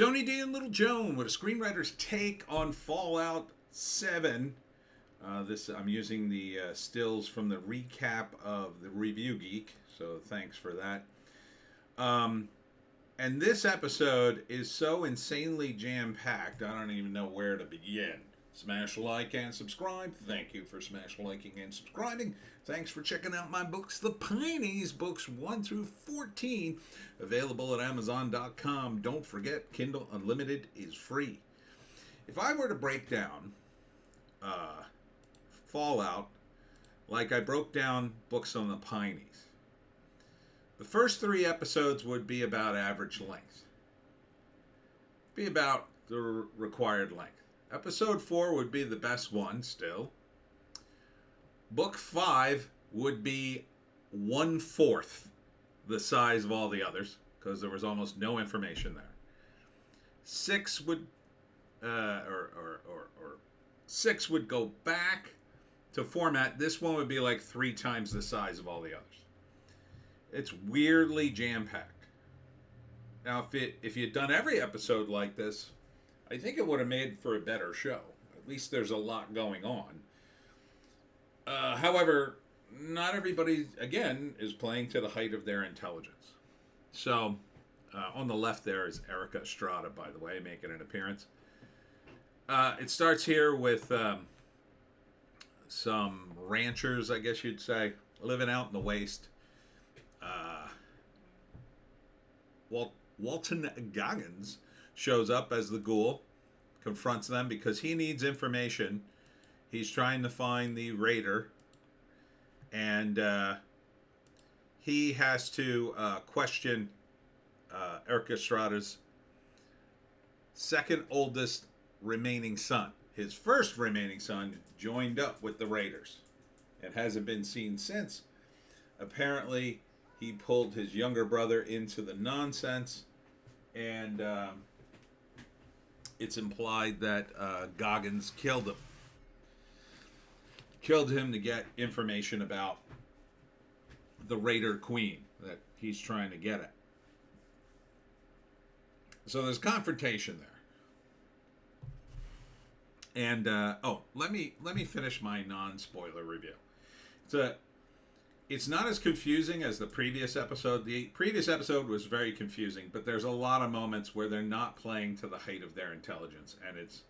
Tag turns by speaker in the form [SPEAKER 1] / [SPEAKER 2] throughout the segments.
[SPEAKER 1] Tony D and Little Joan with a screenwriter's take on Fallout 7. I'm using the stills from the recap of the Review Geek, so thanks for that. And this episode is so insanely jam-packed, I don't even know where to begin. Smash like and subscribe. Thank you for smash liking and subscribing. Thanks for checking out my books, The Pineys, books 1 through 14, available at Amazon.com. Don't forget, Kindle Unlimited is free. If I were to break down Fallout like I broke down books on the Pineys, the first 3 episodes would be about average length. Be about the required length. Episode 4 would be the best one still. Book 5 would be 1/4 the size of all the others because there was almost no information there. 6 would six would go back to format. This one would be like 3 times the size of all the others. It's weirdly jam-packed. Now, if you'd done every episode like this, I think it would have made for a better show. At least there's a lot going on. However, not everybody, again, is playing to the height of their intelligence. So, on the left there is Erica Estrada, by the way, making an appearance. It starts here with some ranchers, I guess you'd say, living out in the waste. Walton Goggins shows up as the ghoul, confronts them because he needs information. He's trying to find the raider, and he has to question Eric Estrada's second oldest remaining son. His first remaining son joined up with the raiders and hasn't been seen since. Apparently, he pulled his younger brother into the nonsense, and it's implied that Goggins killed him. Killed him to get information about the Raider Queen that he's trying to get at. So there's confrontation there. And let me finish my non-spoiler review. It's not as confusing as the previous episode. The previous episode was very confusing, but there's a lot of moments where they're not playing to the height of their intelligence, and it's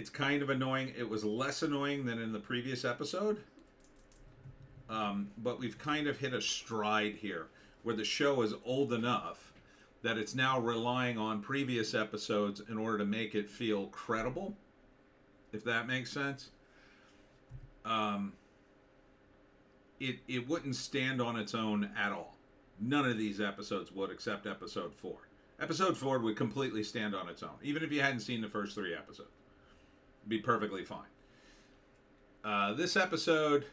[SPEAKER 1] kind of annoying. It was less annoying than in the previous episode, but we've kind of hit a stride here where the show is old enough that it's now relying on previous episodes in order to make it feel credible, if that makes sense. It wouldn't stand on its own at all. None of these episodes would, except episode 4. Episode 4 would completely stand on its own, even if you hadn't seen the first 3 episodes. It'd be perfectly fine. This episode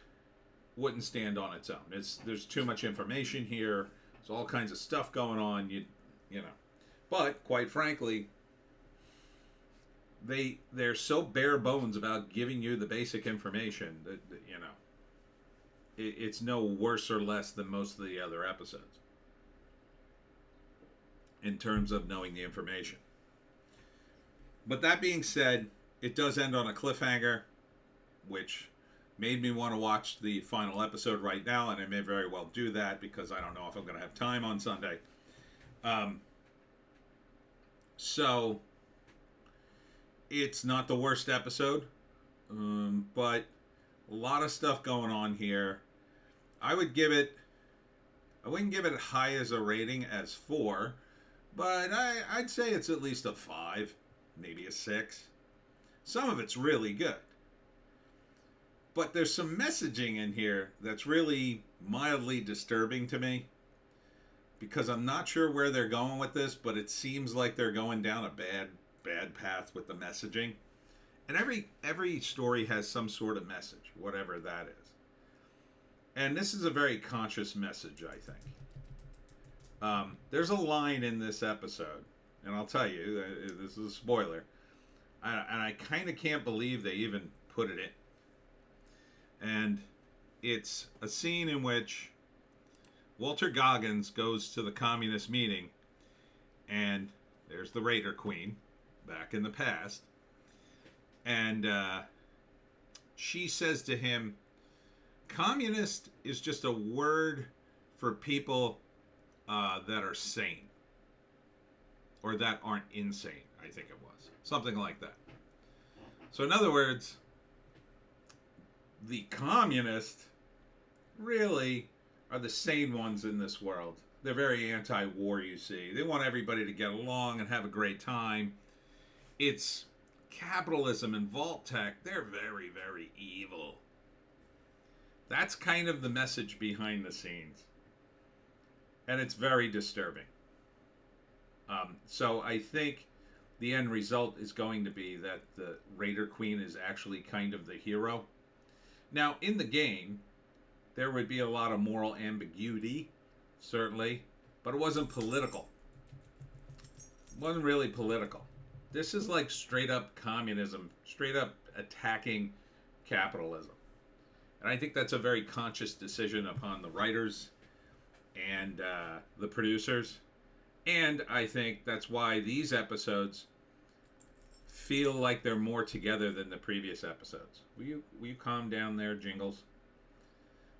[SPEAKER 1] wouldn't stand on its own. There's too much information here. There's all kinds of stuff going on. You know, but quite frankly, they're so bare bones about giving you the basic information that you know. It's no worse or less than most of the other episodes in terms of knowing the information. But that being said, it does end on a cliffhanger, which made me want to watch the final episode right now, and I may very well do that because I don't know if I'm going to have time on Sunday. So, it's not the worst episode, but a lot of stuff going on here. I wouldn't give it high as a rating as 4, but I'd say it's at least a 5, maybe a 6. Some of it's really good. But there's some messaging in here that's really mildly disturbing to me, because I'm not sure where they're going with this, but it seems like they're going down a bad path with the messaging. And every story has some sort of message, whatever that is. And this is a very conscious message, I think. There's a line in this episode, and I'll tell you, this is a spoiler, and I kind of can't believe they even put it in. And it's a scene in which Walter Goggins goes to the communist meeting, and There's the Raider Queen back in the past. And she says to him, communist is just a word for people that are sane. Or that aren't insane, I think it was. Something like that. So in other words, the communists really are the sane ones in this world. They're very anti-war, you see. They want everybody to get along and have a great time. It's capitalism and vault tech. They're very, very evil. That's kind of the message behind the scenes. And it's very disturbing. So I think the end result is going to be that the Raider Queen is actually kind of the hero. Now, in the game, there would be a lot of moral ambiguity, certainly, but it wasn't political. It wasn't really political. This is like straight up communism, straight up attacking capitalism. And I think that's a very conscious decision upon the writers and the producers. And I think that's why these episodes feel like they're more together than the previous episodes. Will you calm down there, Jingles?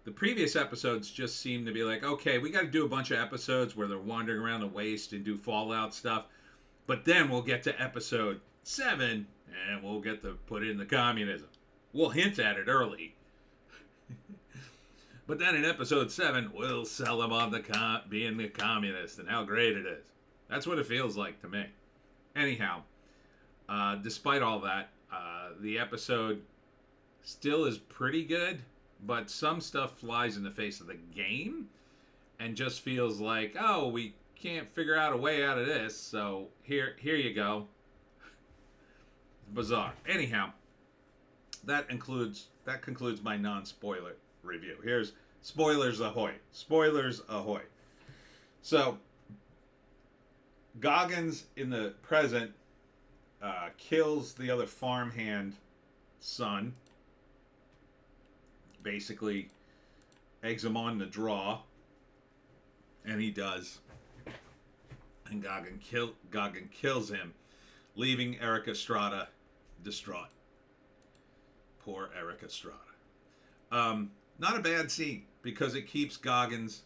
[SPEAKER 1] The previous episodes just seem to be like, okay, we got to do a bunch of episodes where they're wandering around the waste and do Fallout stuff. But then we'll get to episode 7 and we'll get to put in the communism. We'll hint at it early. But then in episode 7, we'll sell them on being the communist and how great it is. That's what it feels like to me. Anyhow, despite all that, the episode still is pretty good, but some stuff flies in the face of the game and just feels like, oh, we can't figure out a way out of this, so here you go. Bizarre. Anyhow, that concludes my non-spoiler review. Here's spoilers ahoy. Spoilers ahoy. So, Goggins in the present kills the other farmhand son. Basically, eggs him on the draw. And he does. And Goggins kills him, leaving Eric Estrada distraught. Poor Eric Estrada. Not a bad scene, because it keeps Goggins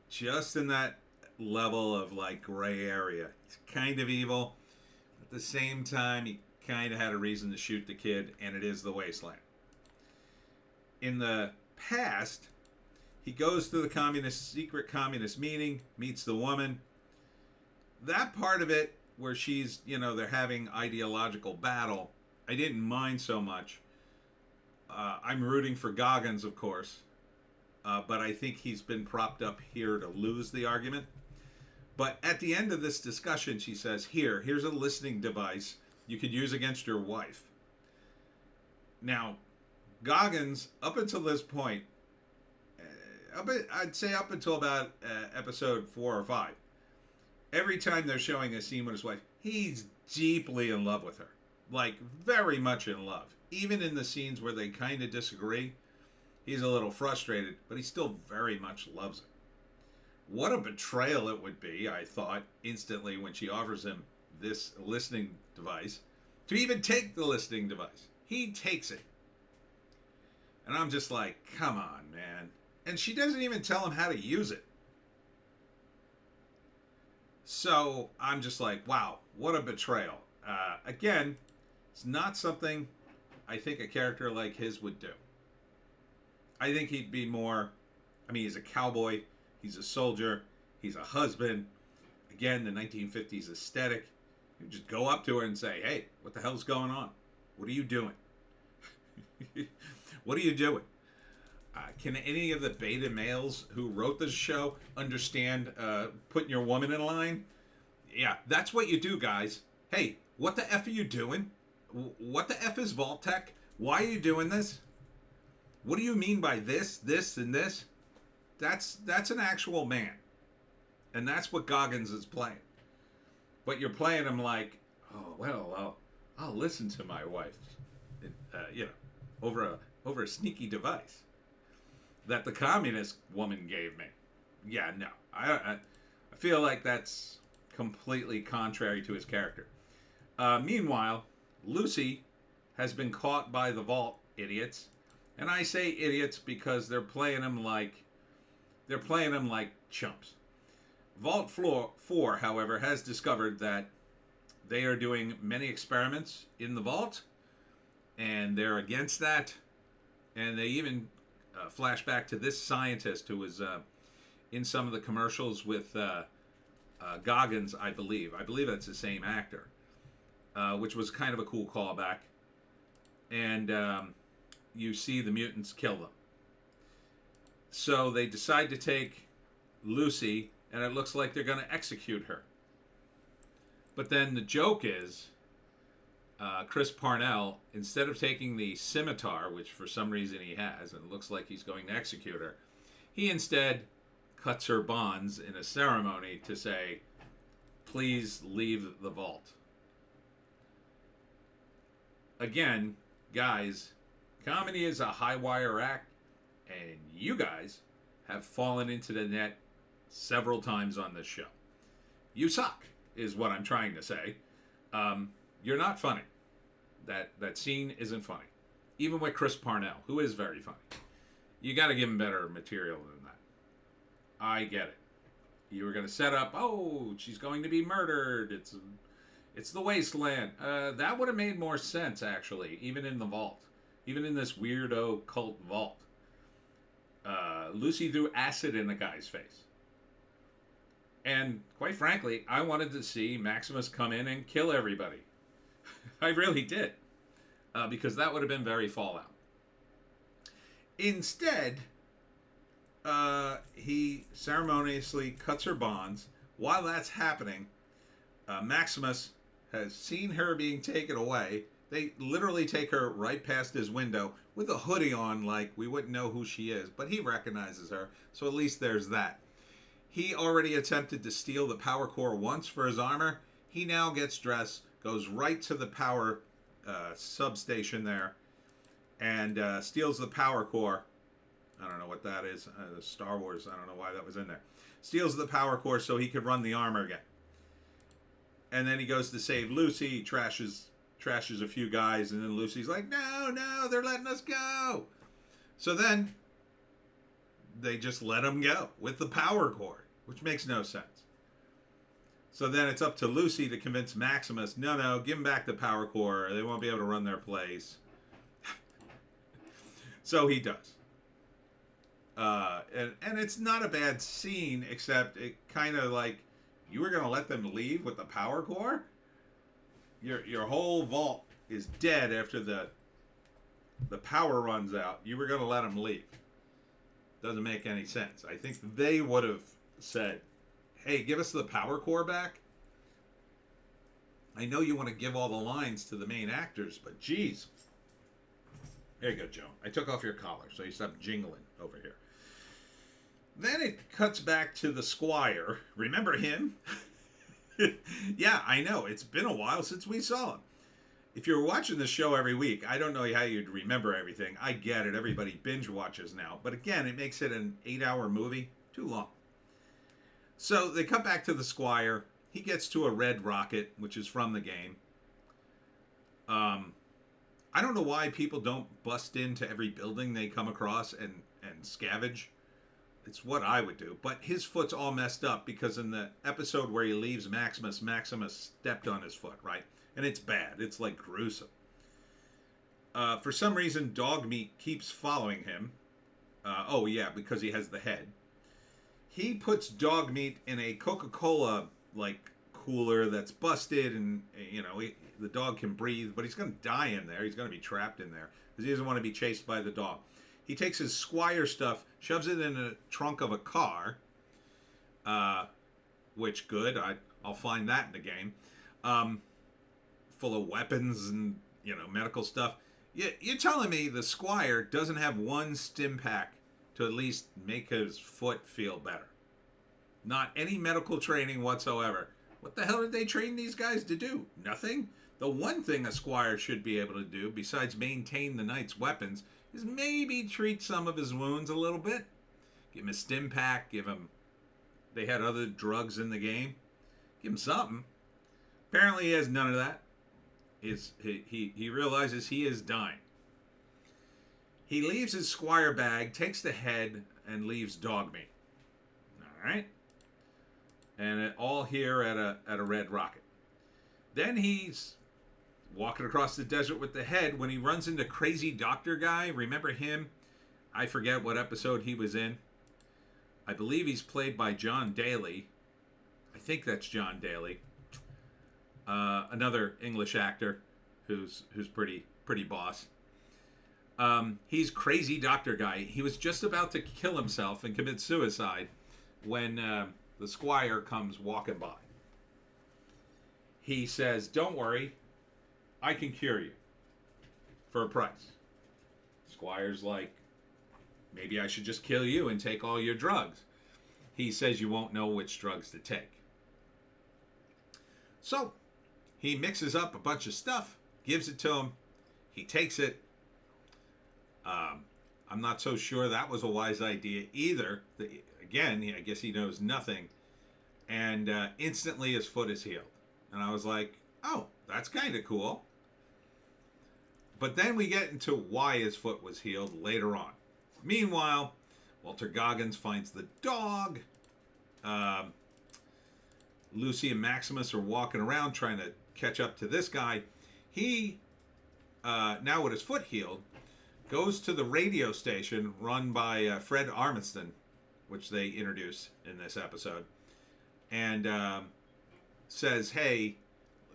[SPEAKER 1] just in that level of like gray area. He's kind of evil. At the same time, he kind of had a reason to shoot the kid, and it is the wasteland. In the past, he goes to the secret communist meeting, meets the woman. That part of it, where she's, they're having ideological battle, I didn't mind so much. I'm rooting for Goggins, of course, but I think he's been propped up here to lose the argument. But at the end of this discussion, she says, here's a listening device you could use against your wife. Now, Goggins, up until this point, I'd say up until about episode 4 or 5, every time they're showing a scene with his wife, he's deeply in love with her. Like, very much in love. Even in the scenes where they kind of disagree, he's a little frustrated, but he still very much loves her. What a betrayal it would be, I thought, instantly when she offers him this listening device, to even take the listening device. He takes it. And I'm just like, come on, man. And she doesn't even tell him how to use it. So I'm just like, wow, what a betrayal. Again, it's not something I think a character like his would do. I think he'd be more, he's a cowboy, he's a soldier, he's a husband. Again, the 1950s aesthetic. You just go up to her and say, hey, what the hell's going on? What are you doing? What are you doing? Can any of the beta males who wrote this show understand putting your woman in line? Yeah, that's what you do, guys. Hey, what the F are you doing? What the F is Vault Tech? Why are you doing this? What do you mean by this, and this? That's an actual man. And that's what Goggins is playing. But you're playing him like, oh, well, I'll listen to my wife, over a sneaky device that the communist woman gave me. Yeah, no. I feel like that's completely contrary to his character. Meanwhile, Lucy has been caught by the Vault idiots, and I say idiots because they're playing him like chumps. Vault 4, however, has discovered that they are doing many experiments in the vault, and they're against that. And they even flash back to this scientist who was in some of the commercials with Goggins, I believe. I believe that's the same actor, which was kind of a cool callback. And you see the mutants kill them. So they decide to take Lucy, and it looks like they're going to execute her. But then the joke is, Chris Parnell, instead of taking the scimitar, which for some reason he has, and it looks like he's going to execute her, he instead cuts her bonds in a ceremony to say, please leave the vault. Again, guys, comedy is a high wire act, and you guys have fallen into the net several times on this show. You suck, is what I'm trying to say. You're not funny. That scene isn't funny. Even with Chris Parnell, who is very funny. You got to give him better material than that. I get it. You were going to set up, oh, she's going to be murdered. It's the wasteland. That would have made more sense, actually, even in the vault. Even in this weirdo cult vault. Lucy threw acid in the guy's face. And quite frankly, I wanted to see Maximus come in and kill everybody. I really did. Because that would have been very Fallout. Instead, he ceremoniously cuts her bonds. While that's happening, Maximus has seen her being taken away. They literally take her right past his window with a hoodie on, like we wouldn't know who she is, but he recognizes her, so at least there's that. He already attempted to steal the power core once for his armor. He now gets dressed, goes right to the power substation there, and steals the power core. I don't know what that is. Star Wars, I don't know why that was in there. Steals the power core so he could run the armor again. And then he goes to save Lucy, trashes a few guys, and then Lucy's like, no, they're letting us go. So then they just let him go with the power core, which makes no sense. So then it's up to Lucy to convince Maximus, no, give him back the power core. They won't be able to run their place. So he does. And it's not a bad scene, except it kind of like, you were going to let them leave with the power core? Your whole vault is dead after the power runs out. You were going to let them leave. Doesn't make any sense. I think they would have said, hey, give us the power core back. I know you want to give all the lines to the main actors, but geez. There you go, Joe. I took off your collar, so you stop jingling over here. Then it cuts back to the Squire. Remember him? Yeah, I know. It's been a while since we saw him. If you're watching the show every week, I don't know how you'd remember everything. I get it. Everybody binge watches now. But again, it makes it an 8-hour movie. Too long. So they cut back to the Squire. He gets to a red rocket, which is from the game. I don't know why people don't bust into every building they come across and scavenge. It's what I would do. But his foot's all messed up because in the episode where he leaves Maximus stepped on his foot, right? And it's bad. It's like gruesome. For some reason, dog meat keeps following him. Oh, yeah, because he has the head. He puts dog meat in a Coca-Cola, like, cooler that's busted, and, you know, the dog can breathe, but he's going to die in there. He's going to be trapped in there because he doesn't want to be chased by the dog. He takes his Squire stuff, shoves it in the trunk of a car, which, good, I'll find that in the game, full of weapons and, you know, medical stuff. You're telling me the Squire doesn't have one stim pack to at least make his foot feel better? Not any medical training whatsoever. What the hell did they train these guys to do? Nothing? The one thing a Squire should be able to do, besides maintain the knight's weapons, is maybe treat some of his wounds a little bit. Give him a stim pack, give him... They had other drugs in the game. Give him something. Apparently he has none of that. He realizes he is dying. He leaves his squire bag, takes the head, and leaves dog meat. All right? And all here at a red rocket. Then he's walking across the desert with the head when he runs into crazy doctor guy. Remember him? I forget what episode he was in. I believe he's played by John Daly. I think that's John Daly. Another English actor who's pretty boss. He's crazy doctor guy. He was just about to kill himself and commit suicide when the squire comes walking by. He says, "Don't worry, I can cure you for a price." Squire's like, "Maybe I should just kill you and take all your drugs." He says you won't know which drugs to take. So he mixes up a bunch of stuff, gives it to him. He takes it. I'm not so sure that was a wise idea either. Again, I guess he knows nothing. And instantly his foot is healed. And I was like, oh, that's kind of cool. But then we get into why his foot was healed later on. Meanwhile, Walter Goggins finds the dog. Lucy and Maximus are walking around trying to catch up to this guy. He, now with his foot healed, goes to the radio station run by Fred Armisen, which they introduce in this episode, and says, "Hey,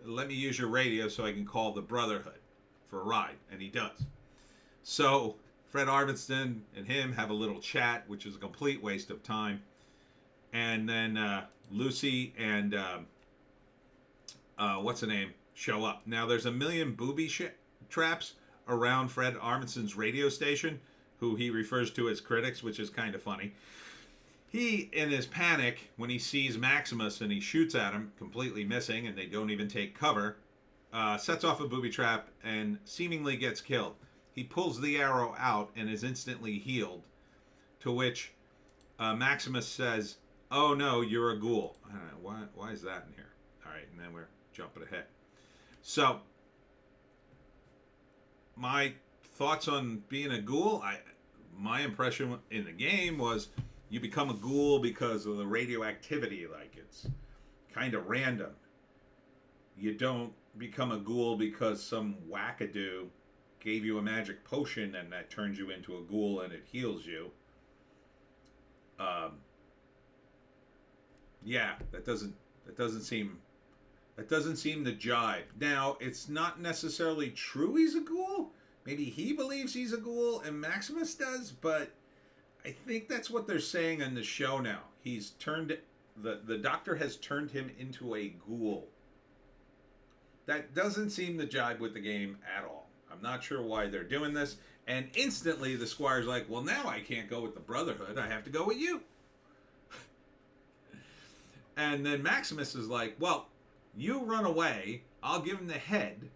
[SPEAKER 1] let me use your radio so I can call the Brotherhood for a ride," and he does. So Fred Armisen and him have a little chat, which is a complete waste of time, and then Lucy and what's the name show up. Now there's a million booby traps around Fred Armisen's radio station, who he refers to as critics, which is kind of funny. He, in his panic, when he sees Maximus and he shoots at him, completely missing, and they don't even take cover, sets off a booby trap and seemingly gets killed. He pulls the arrow out and is instantly healed, to which Maximus says, "Oh no, you're a ghoul." I don't know, why is that in here? All right, and then we're jumping ahead. So, my thoughts on being a ghoul, my impression in the game was you become a ghoul because of the radioactivity, like it's kind of random. You don't become a ghoul because some wackadoo gave you a magic potion and that turns you into a ghoul and it heals you. Yeah, that doesn't seem to jibe. Now, it's not necessarily true he's a ghoul. Maybe he believes he's a ghoul and Maximus does, but I think that's what they're saying in the show now. He's turned, the doctor has turned him into a ghoul. That doesn't seem to jibe with the game at all. I'm not sure why they're doing this. And instantly the squire's like, well, now I can't go with the Brotherhood. I have to go with you. And then Maximus is like, well, you run away. I'll give him the head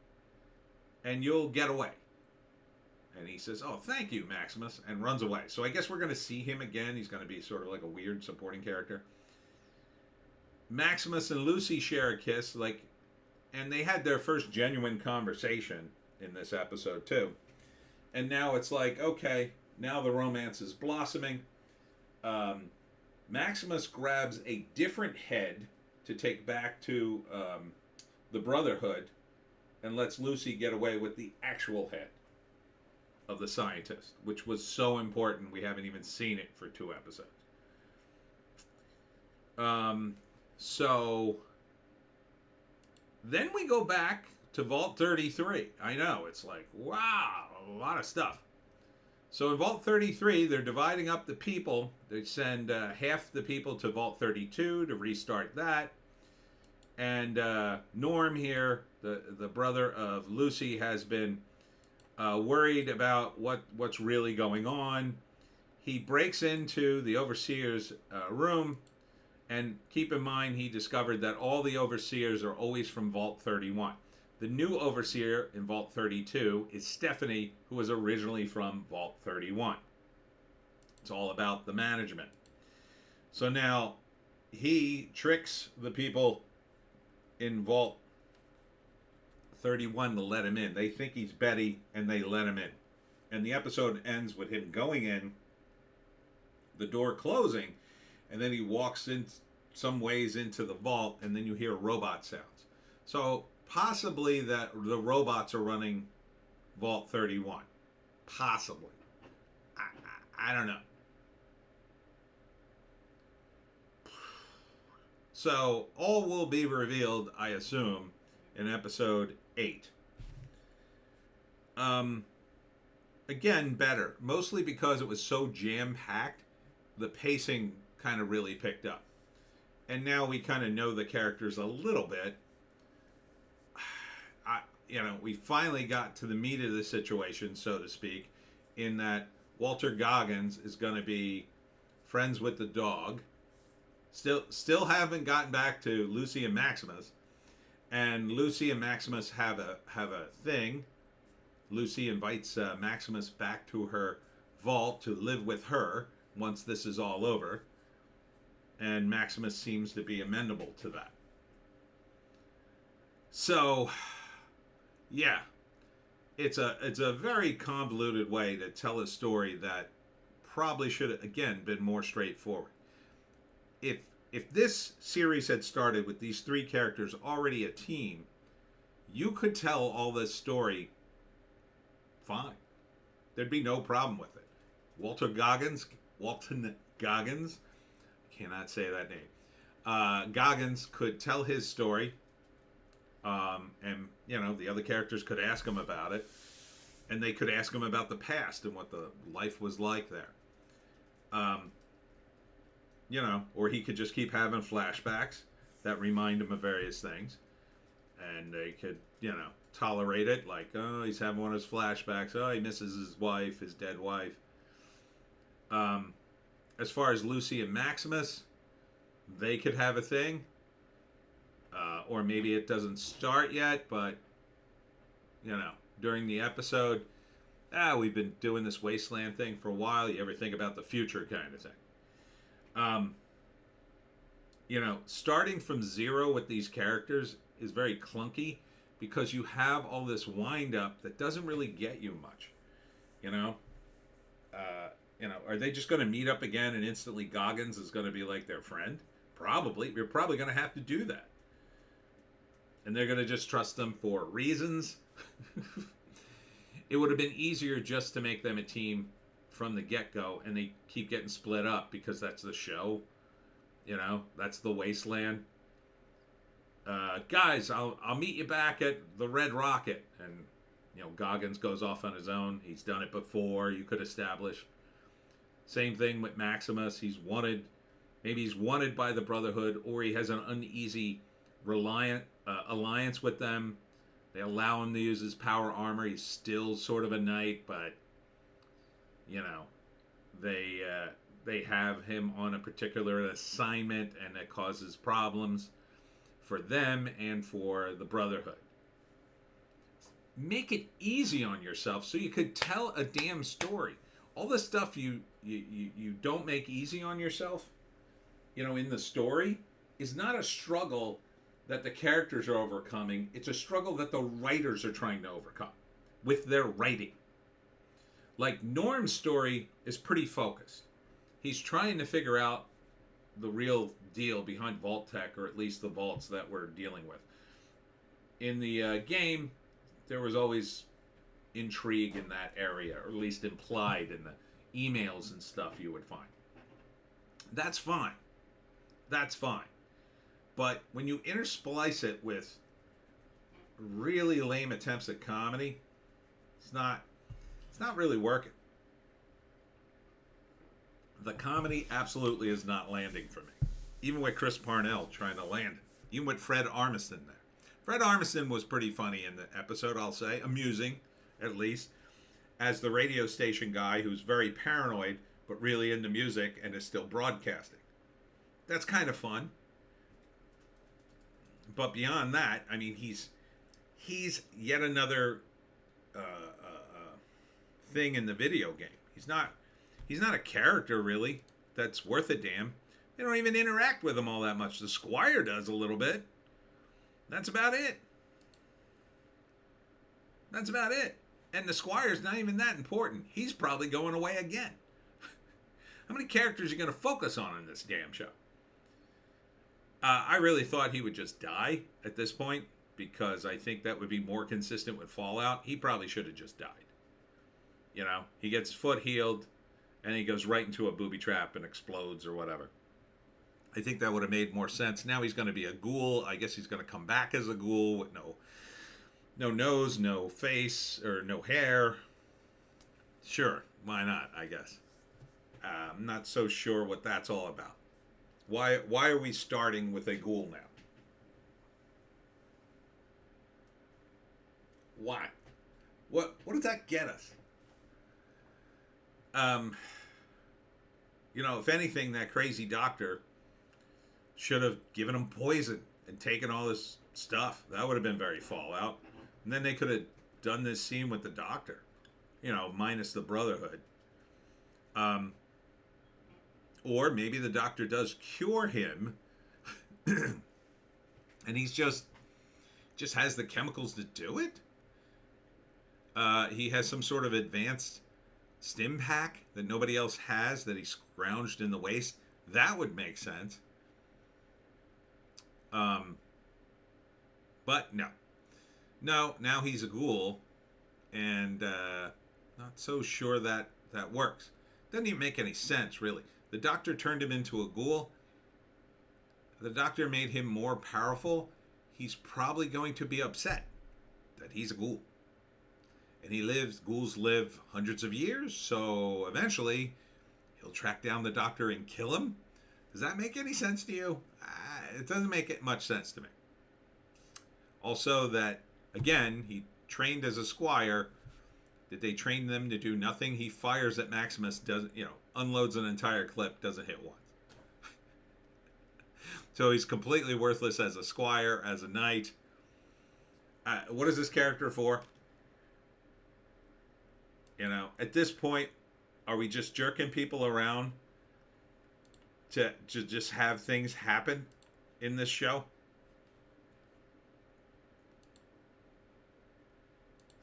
[SPEAKER 1] and you'll get away. And he says, oh, thank you, Maximus, and runs away. So I guess we're going to see him again. He's going to be sort of like a weird supporting character. Maximus and Lucy share a kiss, and they had their first genuine conversation in this episode, too. And now it's like, okay, now the romance is blossoming. Maximus grabs a different head to take back to the Brotherhood and lets Lucy get away with the actual head of the scientist, which was so important we haven't even seen it for 2 episodes. So then we go back to Vault 33. I know, it's like, wow, a lot of stuff. So in Vault 33, they're dividing up the people. They send half the people to Vault 32 to restart that. And Norm here, the brother of Lucy, has been worried about what's really going on. He breaks into the overseer's room, and keep in mind he discovered that all the overseers are always from Vault 31. The new overseer in Vault 32 is Stephanie, who was originally from Vault 31. It's all about the management. So now he tricks the people in Vault 31 to let him in. They think he's Betty, and they let him in. And the episode ends with him going in, the door closing, and then he walks in some ways into the vault, and then you hear robot sounds. So possibly that the robots are running Vault 31. Possibly. I don't know. So all will be revealed, I assume, in episode 8. Again, better. Mostly because it was so jam-packed, the pacing kind of really picked up. And now we kind of know the characters a little bit. We finally got to the meat of the situation, so to speak, in that Walter Goggins is going to be friends with the dog. Still haven't gotten back to Lucy and Maximus. And Lucy and Maximus have a thing. Lucy invites Maximus back to her vault to live with her once this is all over. And Maximus seems to be amenable to that. So, yeah, it's a very convoluted way to tell a story that probably should have, again, been more straightforward. If this series had started with these 3 characters already a team, you could tell all this story fine. There'd be no problem with it. Walton Goggins, I cannot say that name. Goggins could tell his story, and the other characters could ask him about it, and they could ask him about the past and what the life was like there. Or he could just keep having flashbacks that remind him of various things, and they could, tolerate it. Like, oh, he's having one of his flashbacks. Oh, he misses his wife, his dead wife. As far as Lucy and Maximus, they could have a thing. Or maybe it doesn't start yet, but, during the episode, we've been doing this wasteland thing for a while. You ever think about the future kind of thing? Starting from zero with these characters is very clunky because you have all this wind up that doesn't really get you much. Are they just going to meet up again and instantly Goggins is going to be like their friend? Probably. You're probably going to have to do that. And they're going to just trust them for reasons. It would have been easier just to make them a team from the get-go, and they keep getting split up because that's the show. That's the wasteland. Guys, I'll meet you back at the Red Rocket. And, Goggins goes off on his own. He's done it before, you could establish. Same thing with Maximus. Maybe he's wanted by the Brotherhood, or he has an uneasy alliance with them. They allow him to use his power armor. He's still sort of a knight, but they have him on a particular assignment, and it causes problems for them and for the Brotherhood. Make it easy on yourself so you could tell a damn story. All the stuff you don't make easy on yourself, in the story, is not a struggle that the characters are overcoming. It's a struggle that the writers are trying to overcome with their writing. Like, Norm's story is pretty focused. He's trying to figure out the real deal behind Vault Tech, or at least the vaults that we're dealing with. In the game, there was always intrigue in that area, or at least implied in the emails and stuff you would find. That's fine. But when you intersplice it with really lame attempts at comedy, it's not really working. The comedy absolutely is not landing for me. Even with Chris Parnell trying to land it. Even with Fred Armisen there. Fred Armisen was pretty funny in the episode, I'll say. Amusing, at least. As the radio station guy who's very paranoid, but really into music and is still broadcasting. That's kind of fun. But beyond that, I mean, he's yet another thing in the video game. He's not a character, really, that's worth a damn. They don't even interact with him all that much. The Squire does a little bit. That's about it. That's about it. And the Squire's not even that important. He's probably going away again. How many characters are you going to focus on in this damn show? I really thought he would just die at this point because I think that would be more consistent with Fallout. He probably should have just died. You know, he gets his foot healed and he goes right into a booby trap and explodes or whatever. I think that would have made more sense. Now he's going to be a ghoul. I guess he's going to come back as a ghoul with no nose, no face, or no hair. Sure, why not, I guess. I'm not so sure what that's all about. Why are we starting with a ghoul now? Why? What does that get us? You know, if anything, that crazy doctor should have given him poison and taken all this stuff. That would have been very Fallout. And then they could have done this scene with the doctor, you know, minus the Brotherhood. Or maybe the doctor does cure him and he's just has the chemicals to do it. He has some sort of advanced stim pack that nobody else has that he scrounged in the waste. That would make sense. But no, now he's a ghoul, and not so sure that works. Doesn't even make any sense, really. The doctor turned him into a ghoul. The doctor made him more powerful. He's probably going to be upset that he's a ghoul. And ghouls live hundreds of years, so eventually he'll track down the doctor and kill him. Does that make any sense to you? It doesn't make much sense to me. Also that, again, he trained as a squire. Did they train them to do nothing? He fires at Maximus, unloads an entire clip, doesn't hit once. So he's completely worthless as a squire, as a knight. What is this character for? You know, at this point, are we just jerking people around to just have things happen in this show?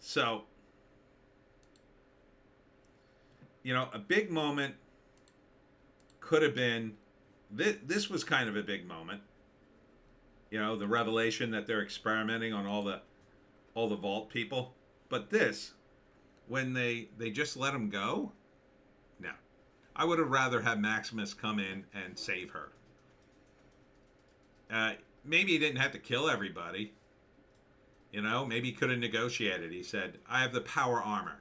[SPEAKER 1] So, you know, a big moment could have been, this was kind of a big moment. You know, the revelation that they're experimenting on all the vault people. But this, when they just let him go, no. I would have rather had Maximus come in and save her. Maybe he didn't have to kill everybody. You know, maybe he could have negotiated. He said, I have the power armor.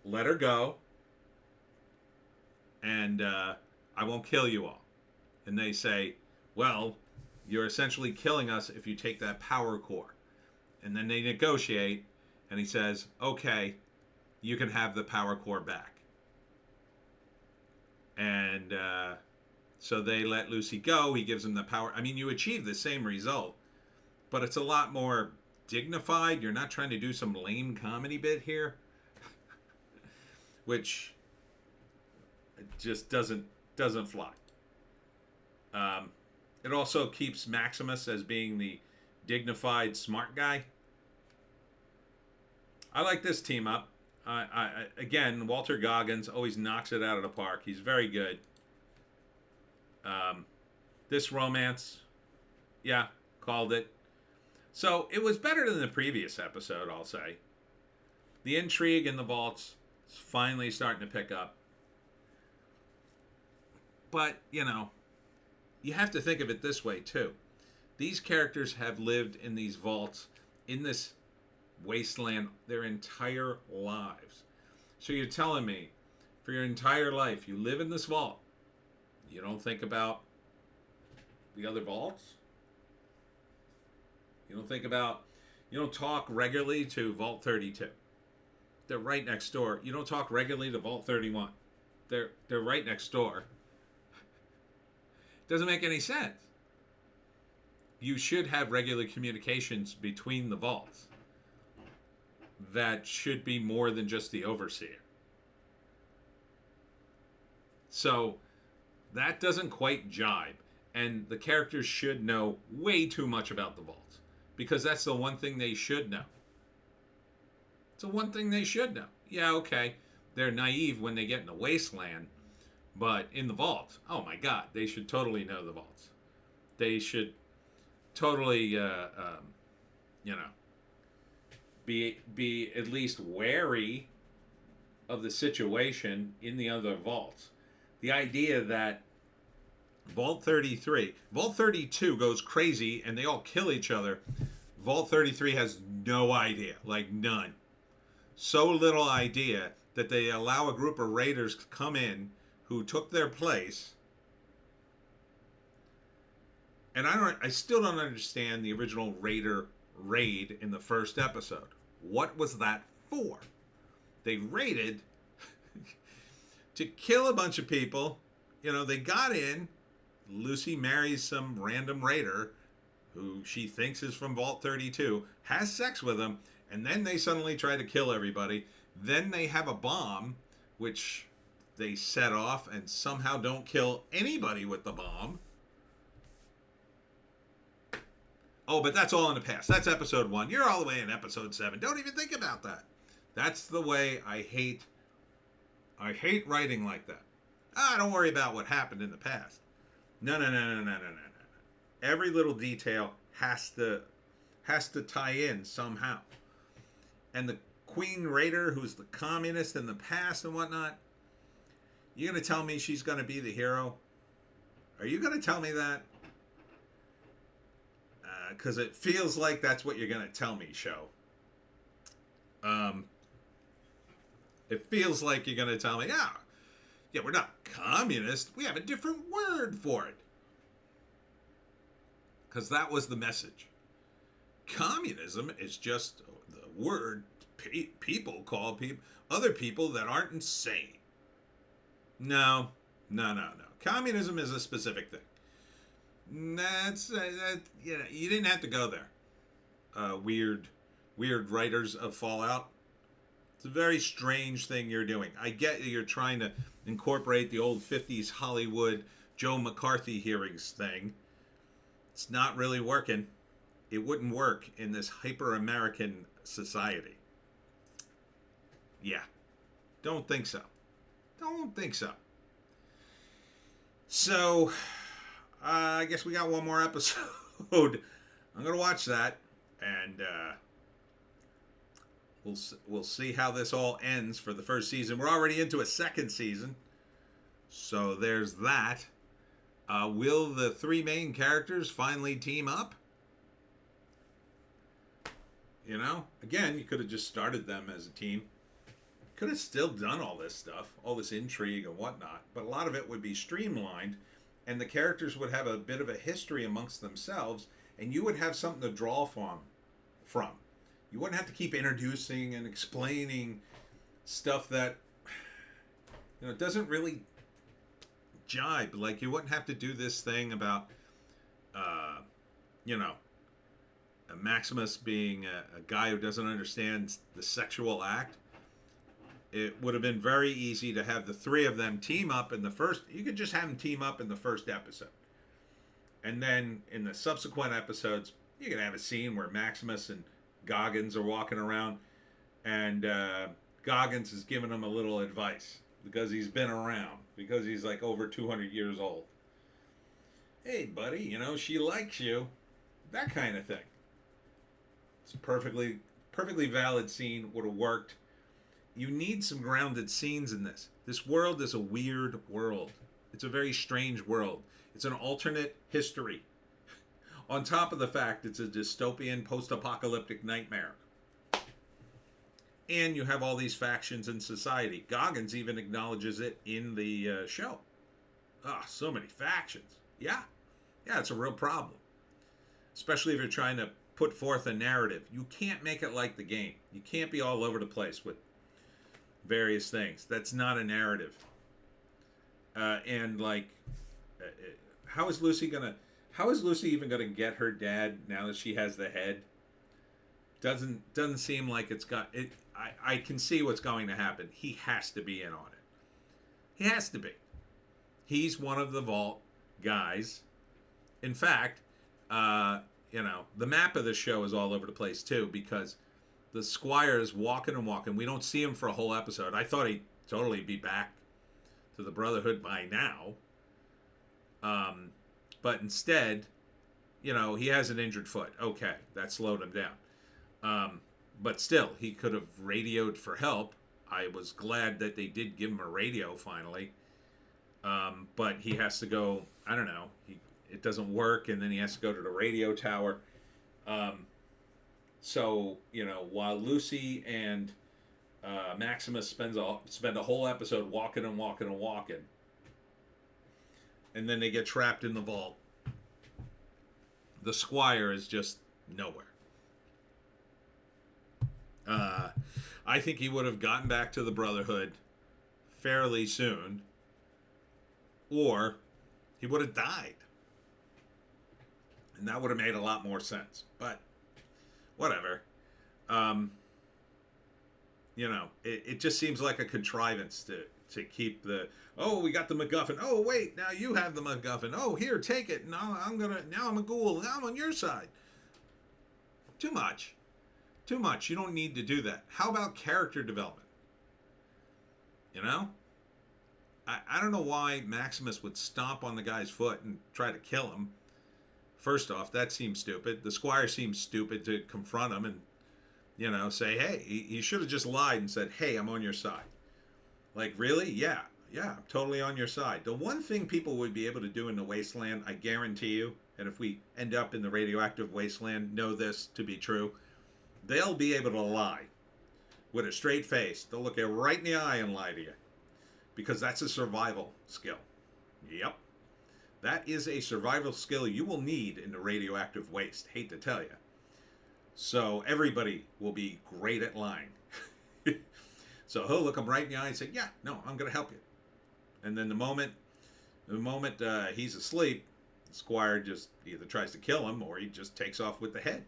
[SPEAKER 1] Let her go. And I won't kill you all. And they say, well, you're essentially killing us if you take that power core. And then they negotiate. And he says, okay, you can have the power core back. And so they let Lucy go. He gives him the power. I mean, you achieve the same result. But it's a lot more dignified. You're not trying to do some lame comedy bit here. Which just doesn't fly. It also keeps Maximus as being the dignified, smart guy. I like this team up. Again, Walter Goggins always knocks it out of the park. He's very good. This romance, yeah, called it. So it was better than the previous episode, I'll say. The intrigue in the vaults is finally starting to pick up. But, you know, you have to think of it this way, too. These characters have lived in these vaults, in this wasteland, their entire lives. So you're telling me, for your entire life, you live in this vault. You don't think about the other vaults? You don't talk regularly to Vault 32. They're right next door. You don't talk regularly to Vault 31. They're right next door. Doesn't make any sense. You should have regular communications between the vaults. That should be more than just the overseer. So that doesn't quite jibe. And the characters should know way too much about the vaults, because that's the one thing they should know. It's the one thing they should know. Yeah, okay, they're naive when they get in the wasteland, but in the vault, oh my God, they should totally know the vaults. They should totally, you know, be at least wary of the situation in the other vaults. The idea that Vault 33, Vault 32 goes crazy and they all kill each other. Vault 33 has no idea, like none. So little idea that they allow a group of raiders to come in who took their place. And I still don't understand the original Raider raid in the first episode. What was that for? They raided to kill a bunch of people. You know, they got in. Lucy marries some random raider who she thinks is from Vault 32, has sex with him, and then they suddenly try to kill everybody. Then they have a bomb, which they set off and somehow don't kill anybody with the bomb. Oh, but that's all in the past. That's episode 1. You're all the way in episode 7. Don't even think about that. That's the way I hate writing like that. Don't worry about what happened in the past. No. Every little detail has to tie in somehow. And the Queen Raider, who's the communist in the past and whatnot, you're going to tell me she's going to be the hero? Are you going to tell me that? Because it feels like that's what you're going to tell me, show. It feels like you're going to tell me, yeah, we're not communist. We have a different word for it. Because that was the message. Communism is just the word people call other people that aren't insane. No. Communism is a specific thing. That's you didn't have to go there. Weird writers of Fallout. It's a very strange thing you're doing. I get you're trying to incorporate the old 50s Hollywood Joe McCarthy hearings thing. It's not really working. It wouldn't work in this hyper-American society. Yeah. Don't think so. So, I guess we got one more episode. I'm going to watch that, and we'll see how this all ends for the first season. We're already into a second season, so there's that. Will the 3 main characters finally team up? You know, again, you could have just started them as a team. Could have still done all this stuff, all this intrigue and whatnot, but a lot of it would be streamlined, and the characters would have a bit of a history amongst themselves, and you would have something to draw from. You wouldn't have to keep introducing and explaining stuff that, you know, doesn't really jibe. Like, you wouldn't have to do this thing about, you know, Maximus being a guy who doesn't understand the sexual act. It would have been very easy to have the 3 of them team up in the first. You could just have them team up in the first episode. And then in the subsequent episodes, you can have a scene where Maximus and Goggins are walking around, and Goggins is giving them a little advice because he's been around, because he's like over 200 years old. Hey, buddy, you know, she likes you. That kind of thing. It's a perfectly valid scene, would have worked. You need some grounded scenes in this. This world is a weird world. It's a very strange world. It's an alternate history. On top of the fact it's a dystopian post-apocalyptic nightmare. And you have all these factions in society. Goggins even acknowledges it in the show. So many factions. Yeah, it's a real problem. Especially if you're trying to put forth a narrative. You can't make it like the game. You can't be all over the place with various things. That's not a narrative. And like, how is Lucy even gonna get her dad now that she has the head? Doesn't seem like it's got it. I can see what's going to happen. He has to be in on it. He has to be. He's one of the Vault guys. In fact, the map of the show is all over the place too, because the Squire is walking and walking. We don't see him for a whole episode. I thought he'd totally be back to the Brotherhood by now. But instead, he has an injured foot. Okay, that slowed him down. But still, he could have radioed for help. I was glad that they did give him a radio finally. But he has to go, I don't know, it doesn't work, and then he has to go to the radio tower. So, while Lucy and Maximus spend a whole episode walking and walking and walking, and then they get trapped in the vault, the Squire is just nowhere. I think he would have gotten back to the Brotherhood fairly soon, or he would have died. And that would have made a lot more sense. But whatever. It just seems like a contrivance to keep the, oh, we got the MacGuffin. Oh, wait, now you have the MacGuffin. Oh, here, take it. Now I'm a ghoul. Now I'm on your side. Too much. Too much. You don't need to do that. How about character development? I don't know why Maximus would stomp on the guy's foot and try to kill him. First off, that seems stupid. The Squire seems stupid to confront him and, say, hey, he should have just lied and said, hey, I'm on your side. Like, really? Yeah, I'm totally on your side. The one thing people would be able to do in the wasteland, I guarantee you, and if we end up in the radioactive wasteland, know this to be true, they'll be able to lie with a straight face. They'll look you right in the eye and lie to you. Because that's a survival skill. Yep. That is a survival skill you will need in the radioactive waste. Hate to tell you. So everybody will be great at lying. So he'll look him right in the eye and say, yeah, no, I'm going to help you. And then the moment he's asleep, the Squire just either tries to kill him or he just takes off with the head.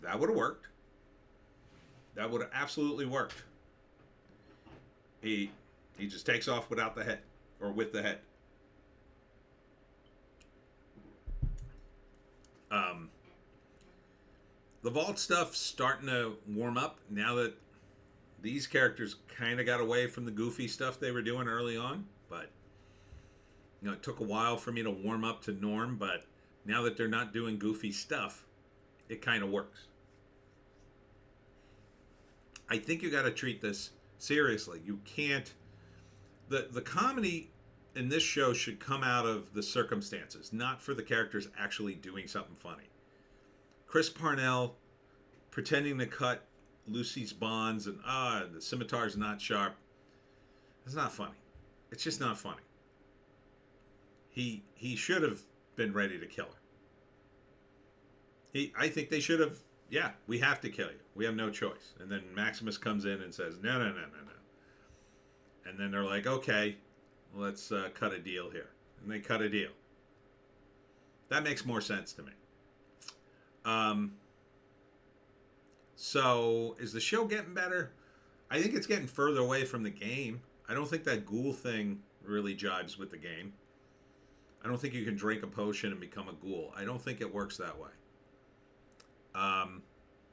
[SPEAKER 1] That would have worked. That would have absolutely worked. He just takes off without the head, or with the head. The vault stuff's starting to warm up now that these characters kind of got away from the goofy stuff they were doing early on. But, it took a while for me to warm up to Norm, but now that they're not doing goofy stuff, it kind of works. I think you got to treat this seriously. You can't... The comedy in this show should come out of the circumstances, not for the characters actually doing something funny. Chris Parnell pretending to cut Lucy's bonds and the scimitar's not sharp. It's not funny. It's just not funny. He should have been ready to kill her. I think they should have, yeah, we have to kill you. We have no choice. And then Maximus comes in and says, no. And then they're like, okay, let's cut a deal here. And they cut a deal. That makes more sense to me. So, is the show getting better? I think it's getting further away from the game. I don't think that ghoul thing really jives with the game. I don't think you can drink a potion and become a ghoul. I don't think it works that way.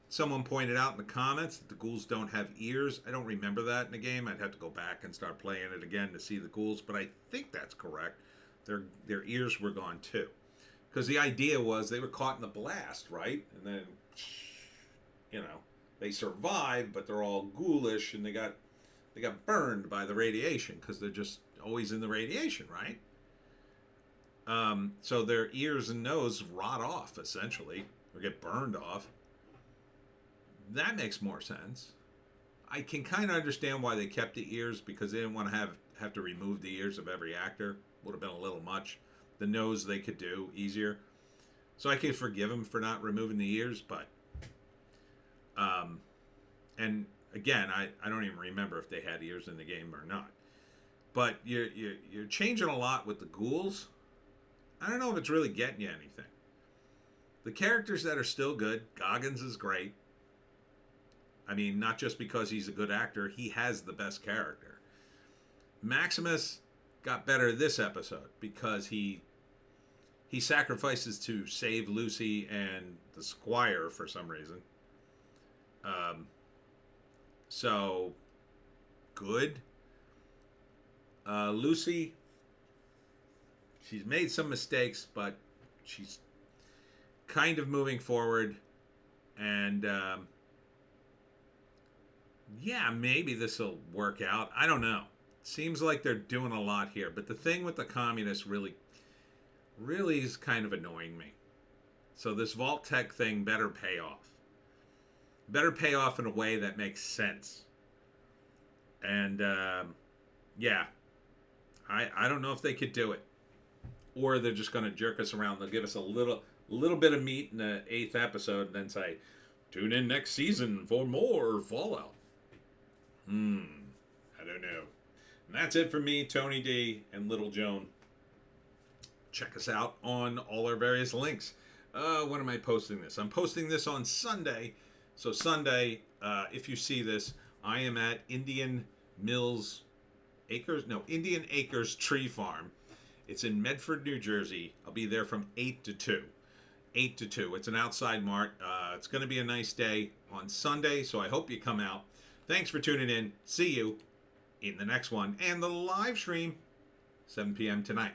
[SPEAKER 1] Someone pointed out in the comments that the ghouls don't have ears. I don't remember that in the game. I'd have to go back and start playing it again to see the ghouls, but I think that's correct. Their ears were gone too. Because the idea was they were caught in the blast, right? And then, they survived, but they're all ghoulish, and they got burned by the radiation because they're just always in the radiation, right? So their ears and nose rot off, essentially, or get burned off. That makes more sense. I can kind of understand why they kept the ears, because they didn't want to have to remove the ears of every actor. Would have been a little much. The nose they could do easier. So I can forgive them for not removing the ears, but... and again, I don't even remember if they had ears in the game or not. But you're changing a lot with the ghouls. I don't know if it's really getting you anything. The characters that are still good, Goggins is great. I mean, not just because he's a good actor, he has the best character. Maximus got better this episode because he he sacrifices to save Lucy and the Squire for some reason. So good. Lucy, she's made some mistakes, but she's kind of moving forward. And yeah, maybe this will work out. I don't know. Seems like they're doing a lot here. But the thing with the communists really is kind of annoying me. So this Vault Tech thing better pay off. Better pay off in a way that makes sense. And yeah, I don't know if they could do it, or they're just going to jerk us around. They'll give us a little bit of meat in the 8th episode, and then say, "Tune in next season for more Fallout." I don't know. And that's it for me, Tony D, and Little Joan. Check us out on all our various links. When am I posting this? I'm posting this on Sunday. So Sunday, if you see this, I am at Indian Acres Tree Farm. It's in Medford, New Jersey. I'll be there from 8 to 2. 8 to 2. It's an outside mart. It's going to be a nice day on Sunday, so I hope you come out. Thanks for tuning in. See you in the next one. And the live stream, 7 p.m. tonight.